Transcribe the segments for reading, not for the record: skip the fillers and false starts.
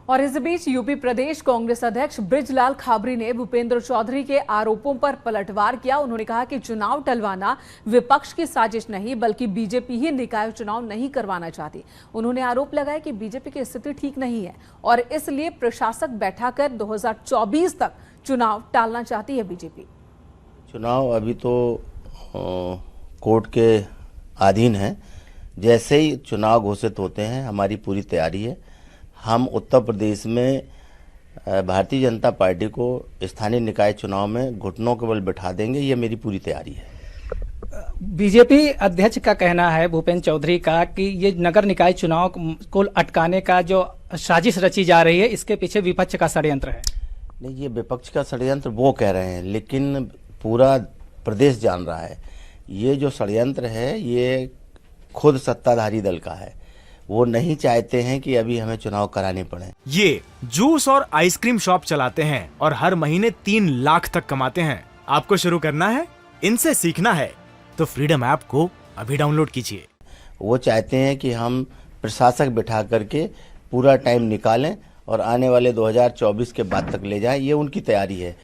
और इस बीच यूपी प्रदेश कांग्रेस अध्यक्ष बृजलाल खाबरी ने भूपेंद्र चौधरी के आरोपों पर पलटवार किया। उन्होंने कहा कि चुनाव टलवाना विपक्ष की साजिश नहीं बल्कि बीजेपी ही निकाय चुनाव नहीं करवाना चाहती। उन्होंने आरोप लगाया कि बीजेपी की स्थिति ठीक नहीं है और इसलिए प्रशासक बैठाकर 2024 तक चुनाव टालना चाहती है बीजेपी। चुनाव अभी तो कोर्ट के अधीन है। जैसे ही चुनाव घोषित होते हैं हमारी पूरी तैयारी है। हम उत्तर प्रदेश में भारतीय जनता पार्टी को स्थानीय निकाय चुनाव में घुटनों के बल बिठा देंगे, ये मेरी पूरी तैयारी है। बीजेपी अध्यक्ष का कहना है भूपेंद्र चौधरी का कि ये नगर निकाय चुनाव को अटकाने का जो साजिश रची जा रही है इसके पीछे विपक्ष का षड्यंत्र है। नहीं, ये विपक्ष का षड्यंत्र वो कह रहे हैं, लेकिन पूरा प्रदेश जान रहा है ये जो षड्यंत्र है ये खुद सत्ताधारी दल का है। वो नहीं चाहते हैं कि अभी हमें चुनाव कराने पड़े। ये जूस और आइसक्रीम शॉप चलाते हैं और हर महीने 3 लाख तक कमाते हैं। आपको शुरू करना है, इनसे सीखना है तो फ्रीडम ऐप को अभी डाउनलोड कीजिए। वो चाहते हैं कि हम प्रशासक बिठा करके पूरा टाइम निकालें और आने वाले 2024 के बाद तक ले जाएं, ये उनकी तैयारी है।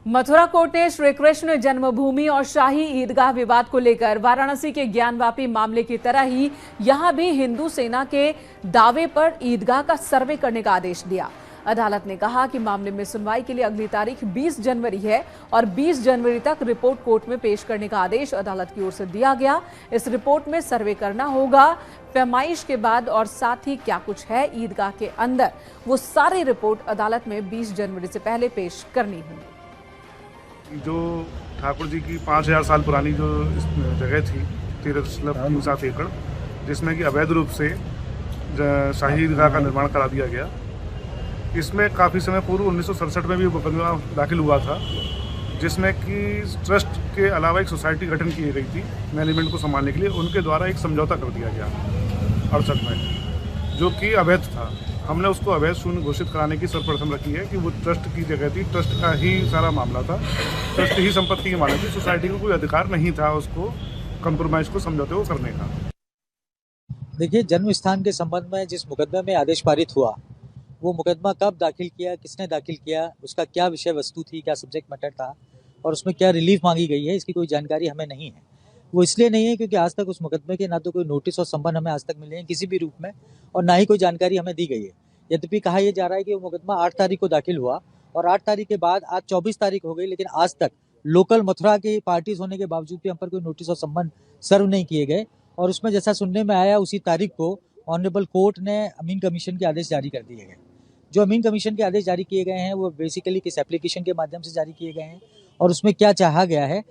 मथुरा कोर्ट ने श्री कृष्ण जन्मभूमि और शाही ईदगाह विवाद को लेकर वाराणसी के ज्ञानवापी मामले की तरह ही यहां भी हिंदू सेना के दावे पर ईदगाह का सर्वे करने का आदेश दिया। अदालत ने कहा कि मामले में सुनवाई के लिए अगली तारीख 20 जनवरी है और 20 जनवरी तक रिपोर्ट कोर्ट में पेश करने का आदेश अदालत की ओर से दिया गया। इस रिपोर्ट में सर्वे करना होगा पैमाइश के बाद और साथ ही क्या कुछ है ईदगाह के अंदर, वो सारी रिपोर्ट अदालत में 20 जनवरी से पहले पेश करनी होगी। जो ठाकुर जी की 5000 साल पुरानी जो जगह थी 13.7 एकड़, जिसमें कि अवैध रूप से शाही ईदगाह का निर्माण करा दिया गया। इसमें काफ़ी समय पूर्व 1967 में भी मुकदमा दाखिल हुआ था, जिसमें कि ट्रस्ट के अलावा एक सोसाइटी गठन की गई थी मैनेजमेंट को संभालने के लिए। उनके द्वारा एक समझौता कर दिया गया 68 में, जो कि अवैध था। हमने उसको अवैध शून्य घोषित कराने की सर्वप्रथम रखी है कि वो ट्रस्ट की जगह थी, ट्रस्ट का ही सारा मामला था, ट्रस्ट ही संपत्ति की मालिक थी। सोसाइटी को कोई अधिकार नहीं था उसको कंप्रोमाइज को समझौते को करने का। देखिए, जन्म स्थान के संबंध में जिस मुकदमे में आदेश पारित हुआ, वो मुकदमा कब दाखिल किया, किसने दाखिल किया, उसका क्या विषय वस्तु थी, क्या सब्जेक्ट मैटर था और उसमें क्या रिलीफ मांगी गई है, इसकी कोई जानकारी हमें नहीं है। वो इसलिए नहीं है क्योंकि आज तक उस मुकदमे के ना तो कोई नोटिस और संबंध हमें आज तक मिले हैं किसी भी रूप में और ना ही कोई जानकारी हमें दी गई है। यद्यपि कहा यह जा रहा है कि वो मुकदमा 8 तारीख को दाखिल हुआ और 8 तारीख के बाद आज 24 तारीख हो गई, लेकिन आज तक लोकल मथुरा की पार्टीज होने के बावजूद भी हम पर कोई नोटिस और संबंध सर्व नहीं किए गए। और उसमें जैसा सुनने में आया उसी तारीख को ऑनरेबल कोर्ट ने अमीन कमीशन के आदेश जारी कर दिए गए। जो अमीन कमीशन के आदेश जारी किए गए हैं वो बेसिकली किस एप्लीकेशन के माध्यम से जारी किए गए हैं और उसमें क्या चाहा गया है